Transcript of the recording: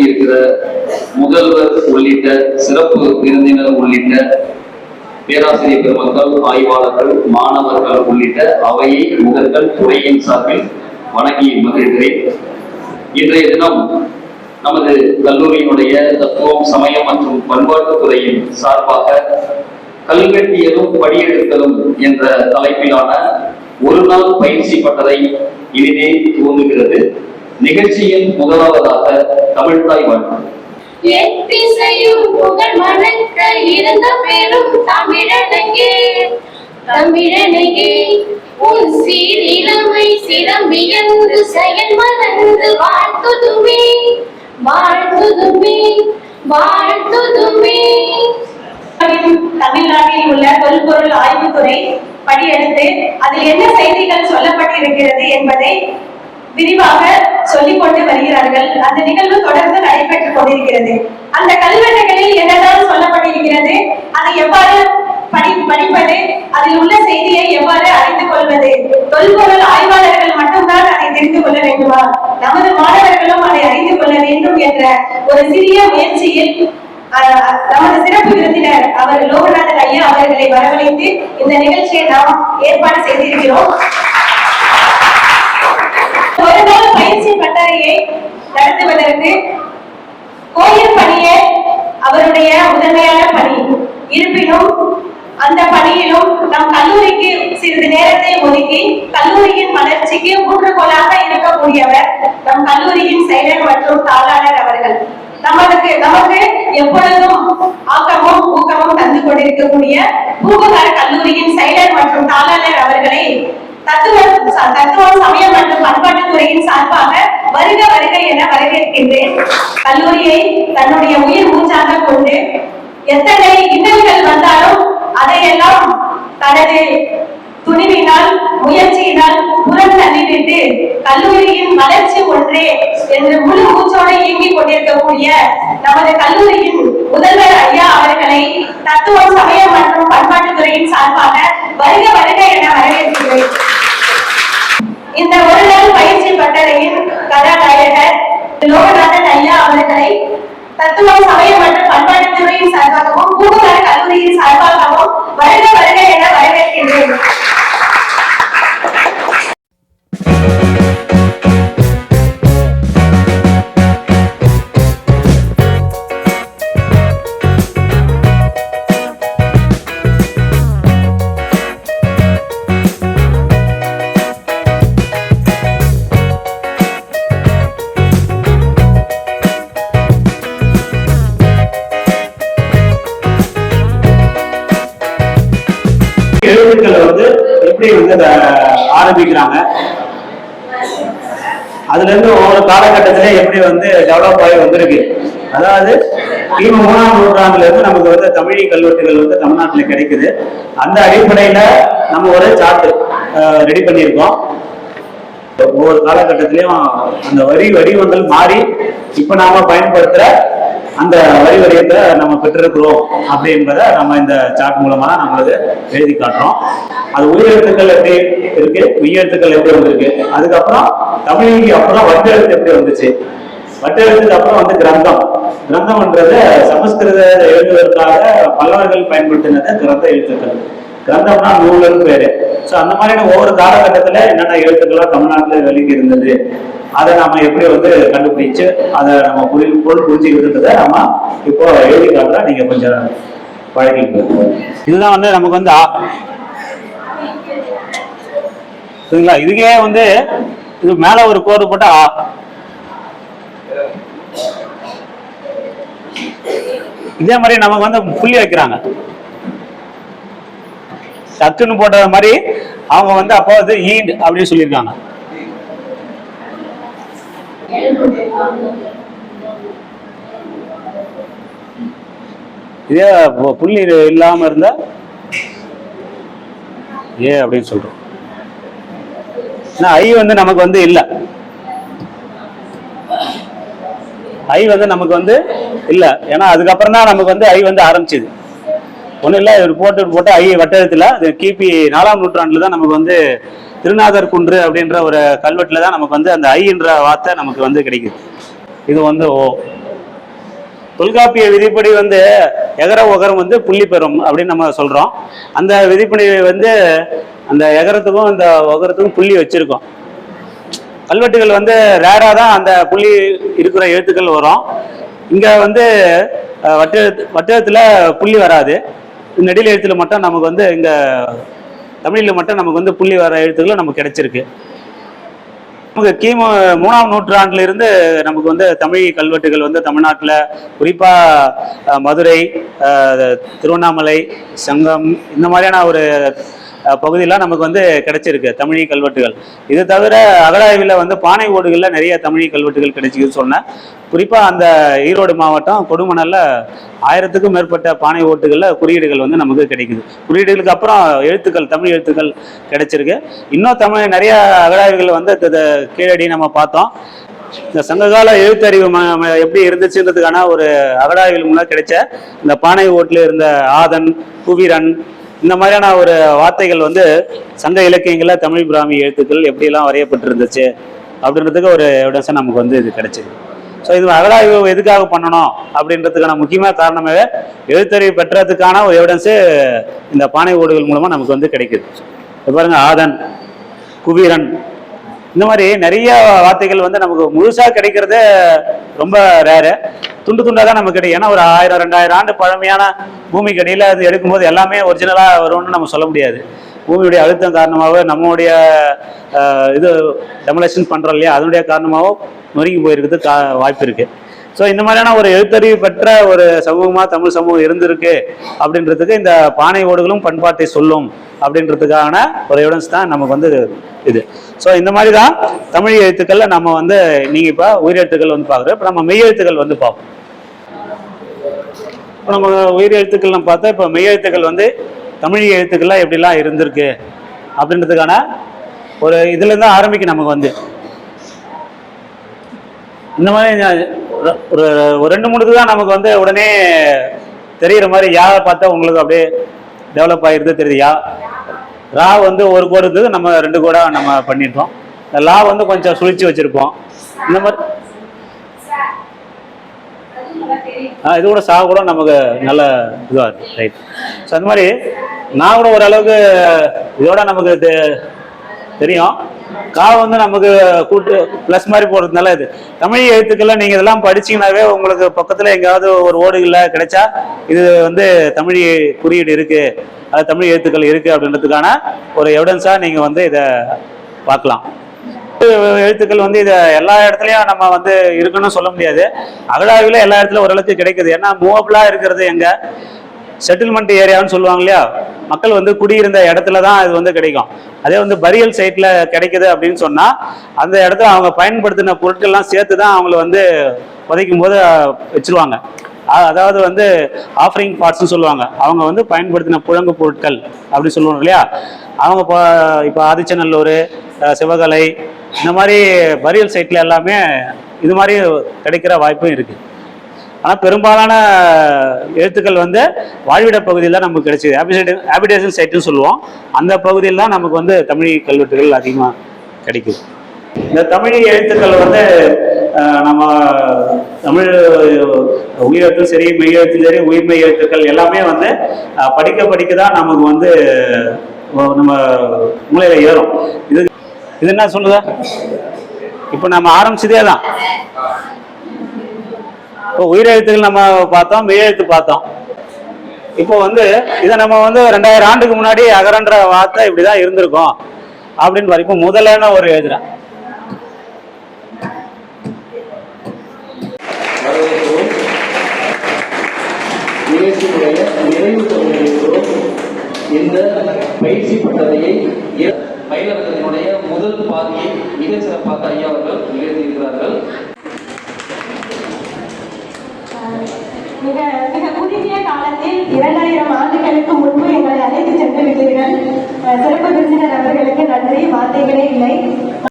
இருக்கிற முதல்வர் உள்ளிட்ட சிறப்பு விருந்தினர் உள்ளிட்ட பேராசிரியர் பெருமக்கள், ஆய்வாளர்கள், மாணவர்கள் உள்ளிட்ட அவையை முதல்கள் துறையின் சார்பில் வணங்கி மகிழ்கிறேன். இன்றைய தினம் நமது கல்லூரியினுடைய தத்துவம், சமயம் மற்றும் பண்பாட்டுத்துறையின் சார்பாக கல்வெட்டியலும் படியெடுத்தலும் என்ற தலைப்பிலான ஒரு நாள் பயிற்சி பட்டறை இனிதே துவங்குகிறது. நிகழ்ச்சியின் முதலாவதாக தமிழ்தாய் வாழ்த்து. எத்திசையும் புகழ் மணக்க இருந்த பெரும் தமிழனங்கே, தமிழனங்கே உன் சீரிழமை சிறம்பியந்து செயல் மறந்து வாழ்த்துதுமே, வாழ்த்துதுமே, வாழ்த்துதுமே. தமிழ்நாட்டில் உள்ள தொல்பொருள் ஆய்வுத்துறை படியெடுத்து அதில் என்ன செய்திகள் சொல்லப்பட்டிருக்கிறது என்பதை விரிவாக சொல்லிக் கொண்டு வருகிறார்கள். அந்த நிகழ்வு தொடர்ந்து நடைபெற்றுக் கொண்டிருக்கிறது. அந்த கல்வெட்டுகளில் என்னதான் சொல்லப்பட்டிருக்கிறது, அதை எவ்வாறு படிப்பது, அதில் உள்ள செய்தியை எவ்வாறு அறிந்து கொள்வது, தொல்பொருள் ஆய்வாளர்கள் மட்டும்தான் அதை தெரிந்து கொள்ள வேண்டுமா, நமது மாணவர்களும் அதை அறிந்து கொள்ள வேண்டும் என்ற ஒரு சிறிய முயற்சியில் நமது சிறப்பு விருந்தினர் அவர் லோகநாதன் ஐயா அவர்களை வரவழைத்து இந்த நிகழ்ச்சியை நாம் ஏற்பாடு செய்திருக்கிறோம். ஒரு நாள் பயிற்சி பட்டறையை நடத்துவதற்கு கோயில் பணியே அவருடைய முதன்மையான பணி. இருப்பினும் அந்த பணியிலும் நம் கல்லூரிக்கு சிறிது நேரத்தை ஒதுக்கி கல்லூரியின் வளர்ச்சிக்கு ஊன்றுகோலாக இருக்கக்கூடியவர் நம் கல்லூரியின் செயலர் மற்றும் தாளாளர் அவர்கள். நமக்கு எப்பொழுதும் ஆக்கமும் ஊக்கமும் தந்து கொண்டிருக்கக்கூடிய பூம்புகார் கல்லூரியின் செயலர் மற்றும் தாளாளர் அவர்களை தத்துவம், சமயம் மற்றும் பண்பாட்டுத்துறையின் சார்பாக வருக வருக என வரவேற்கின்றேன். கல்லூரியை தன்னுடைய உயிர் மூச்சாக கொண்டு எத்தனை இன்னல்கள் வந்தாலும் அதையெல்லாம் தனது துணிவினால், முயற்சியினால் புறம் தள்ளிவிட்டு கல்லூரியின் வளர்ச்சி ஒன்றே என்று முழு மூச்சோடு இயங்கிக் கொண்டிருக்கக்கூடிய நமது கல்லூரியின் முதல்வர் ஐயா அவர்களை தத்துவம், சமயம் மற்றும் பண்பாட்டுத்துறையின் சார்பாக வருக வருக என வரவேற்கிறேன். இந்த ஒரு நாள் பயிற்சி பட்டறையின் கதாநாயகர் லோகநாதன் ஐயா அவர்களை தத்துவம், சமயம் மற்றும் பண்பாட்டுத்துறையின் சார்பாகவும் பூம்புகார் கல்லூரியின் சார்பாகவும் வருக வருக என வரவேற்கின்றேன். எழுத்துக்களை வந்து எப்படி வந்து ஆரம்பிக்கிறாங்க, அதுல இருந்து ஒவ்வொரு காலகட்டத்திலே எப்படி வந்து டெவலப் ஆகி வந்திருக்கு. அதாவது கிமு 3ஆம் நூற்றாண்டுல இருந்து நமக்கு வந்து தமிழ் கல்வெட்டுகள் வந்து தமிழ்நாட்டுல கிடைக்குது. அந்த அடிப்படையில நம்ம ஒரு சார்ட் ரெடி பண்ணியிருக்கோம். ஒவ்வொரு காலகட்டத்திலையும் அந்த வடிவங்கள் மாறி இப்ப நாம பயன்படுத்துற அந்த வடிவத்தை நம்ம பெற்றிருக்கிறோம் அப்படின்றத நம்ம இந்த சார்ட் மூலமா நம்மளுக்கு எழுதி காட்டுறோம். அது உயிரெழுத்துக்கள் எப்படி இருக்கு, மெய்யெழுத்துக்கள் எப்படி வந்திருக்கு, அதுக்கப்புறம் தமிழுக்கு அப்புறம் வட்டெழுத்து எப்படி வந்துச்சு, வட்டெழுத்துக்கு அப்புறம் வந்து கிரந்தம்ன்றது சமஸ்கிருத எழுதுவதற்காக பல்லவர்கள் பயன்படுத்தினது கிரந்த எழுத்துக்கள். கிரந்தம்னா நூல்னு பேரு. ஸோ அந்த மாதிரியான ஒவ்வொரு காலகட்டத்தில் என்னென்ன எழுத்துக்கள்லாம் தமிழ்நாட்டில் வெளியே இருந்தது, அதை நம்ம எப்படி வந்து கண்டுபிடிச்சு அதை நம்ம பொருள் புரிஞ்சுக்கிட்டதை நம்ம இப்போ எழுதி காட்டுறா. நீங்க கொஞ்சம் பழகிக்கணும். இதுதான் வந்து நமக்கு வந்து சரிங்களா. இதுக்கே வந்து இது மேல ஒரு கோடு போட்டா இதே மாதிரி நமக்கு வந்து புள்ளி வைக்கிறாங்க. சத்துன்னு போட்டது மாதிரி அவங்க வந்து அப்போ வந்து ஈட் அப்படின்னு சொல்லியிருக்காங்க. இதே புள்ளி இல்லாம இருந்தா ஏ அப்படின்னு சொல்றோம். ஐ வந்து நமக்கு வந்து இல்லை, ஐ வந்து நமக்கு வந்து இல்லை. ஏன்னா அதுக்கப்புறம் தான் நமக்கு வந்து ஐ வந்து ஆரம்பிச்சுது. ஒன்றும் இல்லை, இவர் போட்டு ஐ வட்டெழுத்துல கிபி 4ஆம் நூற்றாண்டுல தான் நமக்கு வந்து திருநாதர் குன்று அப்படின்ற ஒரு கல்வெட்டுல தான் நமக்கு வந்து அந்த ஐன்ற வார்த்தை நமக்கு வந்து கிடைக்குது. இது வந்து ஓ தொல்காப்பிய விதிப்படி வந்து எகர ஒகரம் வந்து புள்ளி பெறும் அப்படின்னு நம்ம சொல்றோம். அந்த விதிப்படி வந்து அந்த எகரத்துக்கும் இந்த ஒகரத்துக்கும் புள்ளி வச்சிருக்கோம். கல்வெட்டுகள் வந்து ரேரா தான் அந்த புள்ளி இருக்கிற எழுத்துக்கள் வரும். இங்க வந்து வட்டத்துல புள்ளி வராது. நெடில் எழுத்துல மட்டும் நமக்கு வந்து இங்க தமிழ்ல மட்டும் நமக்கு வந்து புள்ளி வர எழுத்துக்களும் நமக்கு கிடைச்சிருக்கு. நமக்கு கிமு 3ஆம் நூற்றாண்டுல இருந்து நமக்கு வந்து தமிழ் கல்வெட்டுகள் வந்து தமிழ்நாட்டில் குறிப்பா மதுரை, திருவண்ணாமலை, சங்கம் இந்த மாதிரியான ஒரு பகுதியெல்லாம் நமக்கு வந்து கிடைச்சிருக்கு தமிழ் கல்வெட்டுகள். இது தவிர அகழாய்வில் வந்து பானை ஓடுகளில் நிறைய தமிழ் கல்வெட்டுகள் கிடைச்சிக்குன்னு சொன்னேன். குறிப்பாக அந்த ஈரோடு மாவட்டம் கொடுமணல்ல 1000க்கும் மேற்பட்ட பானை ஓட்டுகளில் குறியீடுகள் வந்து நமக்கு கிடைக்குது. குறியீடுகளுக்கு அப்புறம் எழுத்துக்கள், தமிழ் எழுத்துக்கள் கிடைச்சிருக்கு. இன்னும் நிறைய அகழாய்வுகள் வந்து கீழடி நம்ம பார்த்தோம். இந்த சங்ககால எழுத்தறிவு எப்படி இருந்துச்சுன்றதுக்கான ஒரு அகழாய்வில் மூலம் கிடைச்ச இந்த பானை ஓட்டில் இருந்த ஆதன், குவிரன் இந்த மாதிரியான ஒரு வார்த்தைகள் வந்து சங்க இலக்கியங்கள்ல தமிழ் பிராமி எழுத்துக்கள் எப்படியெல்லாம் வரையப்பட்டிருந்துச்சு அப்படின்றதுக்கு ஒரு எவிடன்ஸை நமக்கு வந்து இது கிடைச்சிது. ஸோ இது அகழாய்வு எதுக்காக பண்ணணும் அப்படின்றதுக்கான முக்கியமான காரணமாகவே எழுத்தறிவு பெற்றதுக்கான ஒரு எவிடன்ஸு இந்த பானை ஓடுகள் மூலமா நமக்கு வந்து கிடைக்குது. பாருங்க, ஆதன், குவீரன் இந்த மாதிரி நிறைய வார்த்தைகள் வந்து நமக்கு முழுசா கிடைக்கிறது ரொம்ப ரேரு. துண்டு துண்டாக தான் நமக்கு கிடைக்கும். ஏன்னா ஒரு 1000-2000 ஆண்டு பழமையான பூமிக்கு அடியில் அது எடுக்கும்போது எல்லாமே ஒரிஜினலாக வரும்னு நம்ம சொல்ல முடியாது. பூமியுடைய அழுத்தம் காரணமாக நம்மளுடைய இது டெமலேஷன் பண்ணுறோம் இல்லையா, அதனுடைய காரணமாகவும் நொறுங்கி போயிருக்கிறதுக்கு வாய்ப்பு இருக்கு. ஸோ இந்த மாதிரியான ஒரு எழுத்தறிவு பெற்ற ஒரு சமூகமாக தமிழ் சமூகம் இருந்திருக்கு அப்படின்றதுக்கு இந்த பானை ஓடுகளும் பண்பாட்டை சொல்லும் அப்படின்றதுக்கான ஒரு எவிடன்ஸ் தான் நமக்கு வந்து இது. ஸோ இந்த மாதிரி தான் தமிழ் எழுத்துக்கள்ல நம்ம வந்து நீங்க இப்போ உயிரெழுத்துக்கள் வந்து பார்க்குறோம். இப்போ நம்ம மெய்யெழுத்துக்கள் வந்து பார்ப்போம். இப்போ நம்ம உயிரெழுத்துக்கள் நம்ம பார்த்தா இப்போ மெய்யெழுத்துக்கள் வந்து தமிழ் எழுத்துக்கள்லாம் எப்படிலாம் இருந்திருக்கு அப்படின்றதுக்கான ஒரு இதுல இருந்து ஆரம்பிக்கும். நமக்கு வந்து இந்த மாதிரி ஒரு 2-3 தான் நமக்கு வந்து உடனே தெரிகிற மாதிரி யாரை பார்த்தா உங்களுக்கு அப்படியே டெவலப் ஆகிருது தெரியுது. ரா வந்து ஒரு கோடுக்கு நம்ம 2 கோடா நம்ம பண்ணிட்டோம். இந்த லா வந்து கொஞ்சம் சுழிச்சு வச்சிருப்போம். இந்த மாதிரி இது கூட சா கூட நமக்கு நல்ல இதுவாக இருக்கு. ரைட். ஸோ அந்த மாதிரி நான் கூட ஓரளவுக்கு இதோட நமக்கு தெரியும். கா வந்து நமக்கு கூட்டு பிளஸ் மாதிரி போடுறதுனால இது தமிழ் எழுத்துக்கள்லாம் நீங்க இதெல்லாம் படிச்சீங்கன்னாவே உங்களுக்கு பக்கத்துல எங்கேயாவது ஒரு ஓடுகள்ல கிடைச்சா இது வந்து தமிழ் குறியீடு இருக்கு, அது தமிழ் எழுத்துக்கள் இருக்கு அப்படின்றதுக்கான ஒரு எவிடன்ஸா நீங்க வந்து இதை பார்க்கலாம். எழுத்துக்கள் வந்து இதை எல்லா இடத்துலயும் நம்ம வந்து இருக்குன்னு சொல்ல முடியாது. அகழாய்வுல எல்லா இடத்துலயும் ஓரளவுக்கு கிடைக்குது. ஏன்னா மூவபிளா இருக்கிறது எங்க செட்டில்மெண்ட் ஏரியான்னு சொல்லுவாங்க இல்லையா, மக்கள் வந்து குடியிருந்த இடத்துல தான் இது வந்து கிடைக்கும். அதே வந்து பரியல் சைட்ல கிடைக்குது அப்படின்னு சொன்னா அந்த இடத்துல அவங்க பயன்படுத்தின பொருட்கள்லாம் சேர்த்து தான் அவங்கள வந்து புதைக்கும் போது வச்சிருவாங்க. அதாவது வந்து ஆஃபரிங் பார்ட்ஸ்ன்னு சொல்லுவாங்க. அவங்க வந்து பயன்படுத்தின புழங்கு பொருட்கள் அப்படி சொல்லுவாங்க இல்லையா. அவங்க இப்போ ஆதிச்சநல்லூர், சிவகலை இந்த மாதிரி பரியல் சைட்ல எல்லாமே இது மாதிரி கிடைக்கிற வாய்ப்பும் இருக்கு. ஆனால் பெரும்பாலான எழுத்துக்கள் வந்து வாழ்விட பகுதியில் தான் நமக்கு கிடைச்சிது. ஹேபிடேஷன் சைட்டுன்னு சொல்லுவோம். அந்த பகுதியில் தான் நமக்கு வந்து தமிழ் கல்வெட்டுகள் அதிகமாக கிடைக்குது. இந்த தமிழ் எழுத்துக்கள் வந்து நம்ம தமிழ் உயிரெழுத்தும் சரி, மெய்யெழுத்தும் சரி, உயிர்மெய் எழுத்துக்கள் எல்லாமே வந்து படிக்க தான் நமக்கு வந்து நம்ம மூளையில ஏறும். இது என்ன சொல்லுதா, இப்போ நம்ம ஆரம்பிச்சதே தான். இப்போ உயிரெழுத்துக்கள் நம்ம பார்த்தோம், மெய்யெழுத்து பார்த்தோம். இப்போ வந்து இதை நம்ம வந்து 2000 ஆண்டுக்கு முன்னாடி அகரன்ற வார்த்தை இப்படிதான் இருந்திருக்கும் அப்படின்னு பாரு. இப்போ முதல்ல ஒரு எழுதுறேன். நிறைவு பகுதியிலும் இந்த பயிற்சி பட்டறையை பயிலரங்கத்தினுடைய முதல் பாதியை மிக சிறப்பாக ஐயா அவர்கள் நிகழ்த்தியிருக்கிறார்கள். மிக குறுகிய காலத்தில் 2000 ஆண்டுகளுக்கு முன்பு எங்களை அழைத்து சென்று விட்டீர்கள். சிறப்பு விருந்தினர் அவர்களுக்கு நன்றி, வார்த்தைகளே இல்லை.